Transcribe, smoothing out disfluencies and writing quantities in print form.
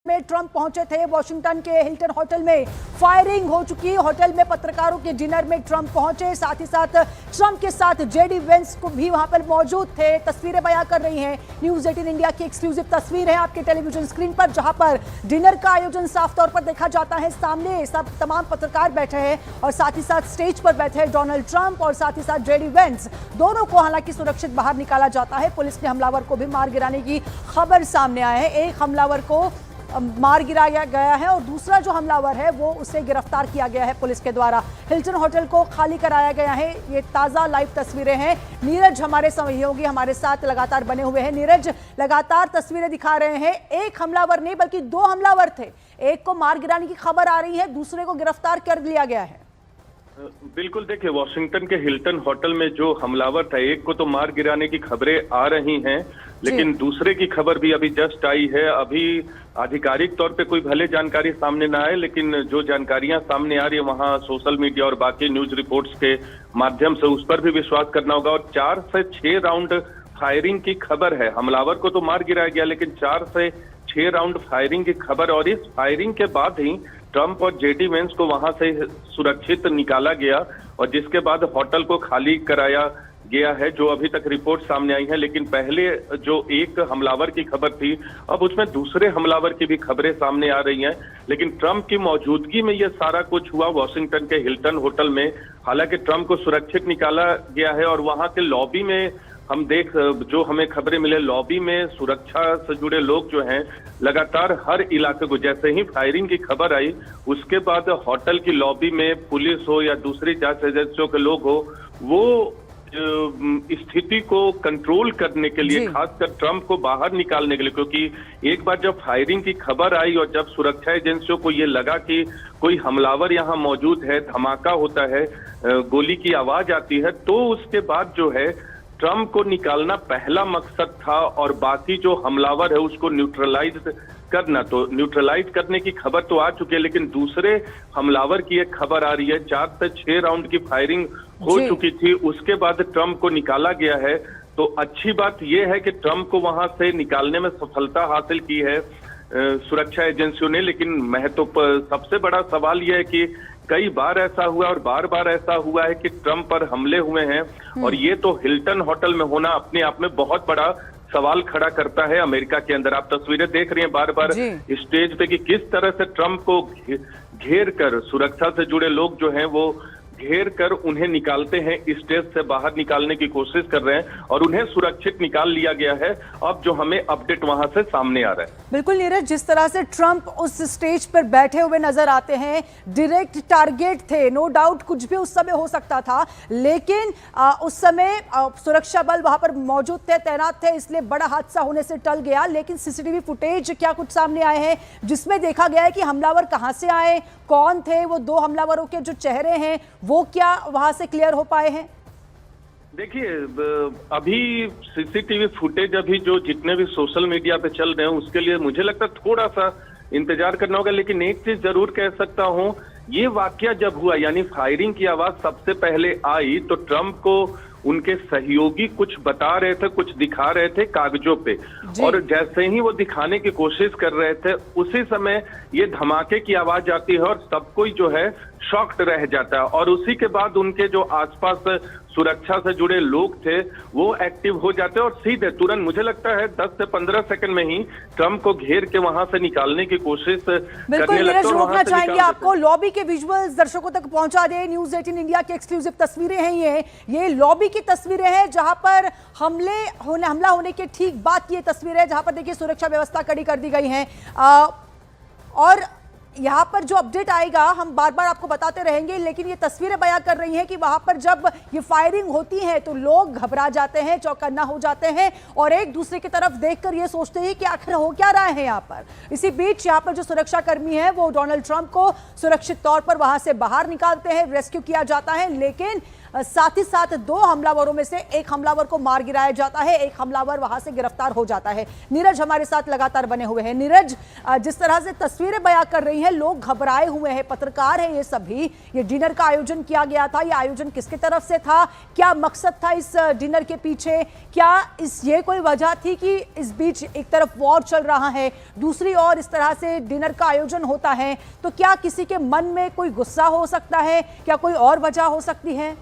में ट्रंप पहुंचे थे वॉशिंगटन के हिल्टन होटल में फायरिंग हो चुकी। होटल में पत्रकारों के डिनर में ट्रंप पहुंचे, साथ ही साथ ट्रंप के साथ जेडी वेंस को भी वहां पर मौजूद थे। तस्वीरें बयां कर रही हैं न्यूज़ 18 इंडिया की एक्सक्लूसिव तस्वीर है आपके टेलीविजन स्क्रीन पर, जहां पर डिनर का आयोजन साफ तौर पर देखा जाता है। सामने सब तमाम पत्रकार बैठे हैं और साथ ही साथ स्टेज पर बैठे हैं डोनाल्ड ट्रंप और साथ ही साथ जेडी वेंस। दोनों को हालांकि सुरक्षित बाहर निकाला जाता है। पुलिस ने हमलावर को भी मार गिराने की खबर सामने आई है। एक हमलावर को मार गिराया गया है और दूसरा जो हमलावर है वो उसे गिरफ्तार किया गया है पुलिस के द्वारा। हिल्टन होटल को खाली कराया गया है। ये ताज़ा लाइव तस्वीरें हैं। नीरज हमारे सहयोगी हमारे साथ लगातार बने हुए हैं। नीरज, लगातार तस्वीरें दिखा रहे हैं। एक हमलावर नहीं बल्कि दो हमलावर थे। एक को मार गिराने की खबर आ रही है, दूसरे को गिरफ्तार कर लिया गया है। बिल्कुल, देखिए वॉशिंगटन के हिल्टन होटल में जो हमलावर था, एक को तो मार गिराने की खबरें आ रही हैं, लेकिन दूसरे की खबर भी अभी जस्ट आई है। अभी आधिकारिक तौर पे कोई भले जानकारी सामने ना आए, लेकिन जो जानकारियां सामने आ रही है वहां सोशल मीडिया और बाकी न्यूज रिपोर्ट्स के माध्यम से उस पर भी विश्वास करना होगा। और 4 से 6 राउंड फायरिंग की खबर है। हमलावर को तो मार गिराया गया, लेकिन 4 से 6 राउंड फायरिंग की खबर। और इस फायरिंग के बाद ही ट्रंप और जेडी वेंस को वहां से सुरक्षित निकाला गया और जिसके बाद होटल को खाली कराया गया है, जो अभी तक रिपोर्ट सामने आई है। लेकिन पहले जो एक हमलावर की खबर थी, अब उसमें दूसरे हमलावर की भी खबरें सामने आ रही हैं। लेकिन ट्रंप की मौजूदगी में यह सारा कुछ हुआ वॉशिंगटन के हिल्टन होटल में। हालांकि ट्रंप को सुरक्षित निकाला गया है और वहां के लॉबी में हम जो हमें खबरें मिले, लॉबी में सुरक्षा से जुड़े लोग जो हैं लगातार हर इलाके को, जैसे ही फायरिंग की खबर आई उसके बाद होटल की लॉबी में पुलिस हो या दूसरी जांच एजेंसियों के लोग हो, वो स्थिति को कंट्रोल करने के लिए, खासकर ट्रंप को बाहर निकालने के लिए, क्योंकि एक बार जब फायरिंग की खबर आई और जब सुरक्षा एजेंसियों को ये लगा कि कोई हमलावर यहाँ मौजूद है, धमाका होता है, गोली की आवाज आती है, तो उसके बाद जो है ट्रंप को निकालना पहला मकसद था और बाकी जो हमलावर है उसको न्यूट्रलाइज करना। तो न्यूट्रलाइज करने की खबर तो आ चुकी है, लेकिन दूसरे हमलावर की एक खबर आ रही है। 4 से 6 राउंड की फायरिंग हो चुकी थी, उसके बाद ट्रंप को निकाला गया है। तो अच्छी बात यह है कि ट्रंप को वहां से निकालने में सफलता हासिल की है सुरक्षा एजेंसियों ने। लेकिन सबसे बड़ा सवाल यह है कि कई बार ऐसा हुआ और बार बार ऐसा हुआ है कि ट्रंप पर हमले हुए हैं और ये तो हिल्टन होटल में होना अपने आप में बहुत बड़ा सवाल खड़ा करता है अमेरिका के अंदर। आप तस्वीरें देख रही हैं बार बार स्टेज पे कि किस तरह से ट्रंप को घेर कर सुरक्षा से जुड़े लोग जो हैं वो घेर कर उन्हें निकालते हैं, स्टेज से बाहर निकालने की कोशिश कर रहे हैं और उन्हें सुरक्षित निकाल लिया गया है। अब जो हमें अपडेट वहां से सामने आ रहा है। बिल्कुल नीरज, जिस तरह से ट्रंप उस स्टेज पर बैठे हुए नजर आते हैं, डायरेक्ट टारगेट थे, नो डाउट कुछ भी उस समय हो सकता था, लेकिन उस समय सुरक्षा बल वहां पर मौजूद थे, तैनात थे, इसलिए बड़ा हादसा होने से टल गया। लेकिन सीसीटीवी फुटेज क्या कुछ सामने आए हैं जिसमें देखा गया है कि हमलावर कहां से आए, कौन थे, वो दो हमलावरों के जो चेहरे हैं वो क्या वहां से क्लियर हो पाए हैं? देखिए, अभी सीसीटीवी फुटेज अभी जो जितने भी सोशल मीडिया पे चल रहे हैं उसके लिए मुझे लगता है थोड़ा सा इंतजार करना होगा। लेकिन एक चीज जरूर कह सकता हूं, ये वाकया जब हुआ, यानी फायरिंग की आवाज सबसे पहले आई, तो ट्रंप को उनके सहयोगी कुछ बता रहे थे, कुछ दिखा रहे थे कागजों पे, और जैसे ही वो दिखाने की कोशिश कर रहे थे उसी समय ये धमाके की आवाज आती है और सब कोई जो है शॉक्ड रह जाता है। और उसी के बाद उनके जो आसपास सुरक्षा से जुड़े लोग थे वो एक्टिव हो जाते हैं और सीधे तुरंत, मुझे लगता है 10 से 15 सेकंड में ही ट्रंप को घेर के वहां से निकालने की कोशिश करने लगते हैं। रोकना चाहेंगे आपको, लॉबी के विजुअल्स दर्शकों तक पहुंचा दे। न्यूज़ 18 इंडिया की एक्सक्लूसिव तस्वीरें हैं ये लॉबी की तस्वीरें हैं जहां पर हमला होने के ठीक बाद की ये तस्वीरें है, जहां पर देखिए सुरक्षा व्यवस्था कड़ी कर दी गई है। और यहाँ पर जो अपडेट आएगा हम बार बार आपको बताते रहेंगे, लेकिन ये तस्वीरें बयां कर रही हैं कि वहां पर जब ये फायरिंग होती है तो लोग घबरा जाते हैं, चौकन्ना हो जाते हैं और एक दूसरे की तरफ देखकर ये सोचते हैं कि आखिर हो क्या रहा है यहाँ पर। इसी बीच यहाँ पर जो सुरक्षा कर्मी है वो डोनाल्ड ट्रंप को सुरक्षित तौर पर वहां से बाहर निकालते हैं, रेस्क्यू किया जाता है। लेकिन साथ ही साथ 2 हमलावरों में से एक हमलावर को मार गिराया जाता है, एक हमलावर वहां से गिरफ्तार हो जाता है। नीरज हमारे साथ लगातार बने हुए हैं। नीरज, जिस तरह से तस्वीरें बयां कर रही हैं, लोग घबराए हुए हैं, पत्रकार हैं ये सभी। ये डिनर का आयोजन किया गया था, ये आयोजन किसकी तरफ से था, क्या मकसद था इस डिनर के पीछे, क्या ये कोई वजह थी कि इस बीच एक तरफ वॉर चल रहा है, दूसरी ओर इस तरह से डिनर का आयोजन होता है, तो क्या किसी के मन में कोई गुस्सा हो सकता है, क्या कोई और वजह हो सकती है?